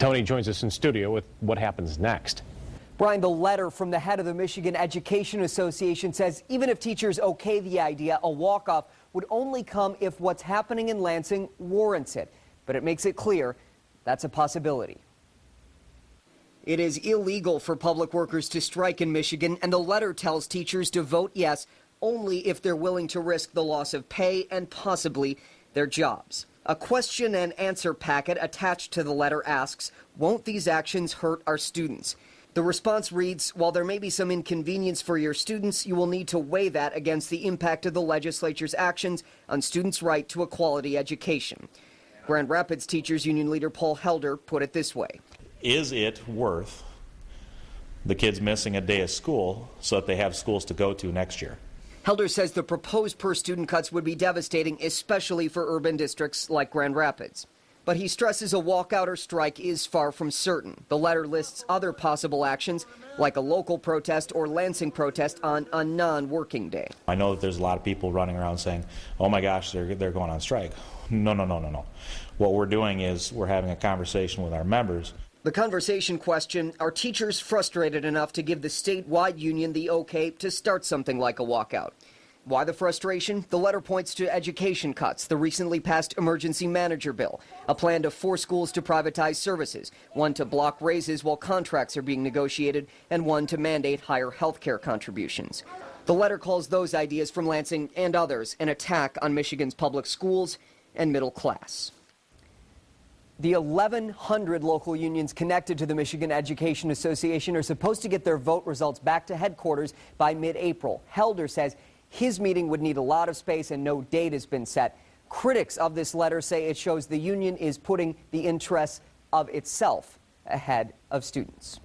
Tony joins us in studio with what happens next. Brian, the letter from the head of the Michigan Education Association says even if teachers okay the idea, a walk-off would only come if what's happening in Lansing warrants it. But it makes it clear that's a possibility. It is illegal for public workers to strike in Michigan, and the letter tells teachers to vote yes only if they're willing to risk the loss of pay and possibly their jobs. A question and answer packet attached to the letter asks, won't these actions hurt our students? The response reads, while there may be some inconvenience for your students, you will need to weigh that against the impact of the legislature's actions on students' right to a quality education. Grand Rapids Teachers Union leader Paul Helder put it this way. Is it worth the kids missing a day of school so that they have schools to go to next year? Helder says the proposed per-student cuts would be devastating, especially for urban districts like Grand Rapids. But he stresses a walkout or strike is far from certain. The letter lists other possible actions, like a local protest or Lansing protest on a non-working day. I know that there's a lot of people running around saying, oh my gosh, they're going on strike. No. What we're doing is we're having a conversation with our members. The conversation question, are teachers frustrated enough to give the statewide union the okay to start something like a walkout? Why the frustration? The letter points to education cuts, the recently passed emergency manager bill, a plan to force schools to privatize services, one to block raises while contracts are being negotiated, and one to mandate higher health care contributions. The letter calls those ideas from Lansing and others an attack on Michigan's public schools and middle class. The 1,100 local unions connected to the Michigan Education Association are supposed to get their vote results back to headquarters by mid-April. Helder says his meeting would need a lot of space and no date has been set. Critics of this letter say it shows the union is putting the interests of itself ahead of students.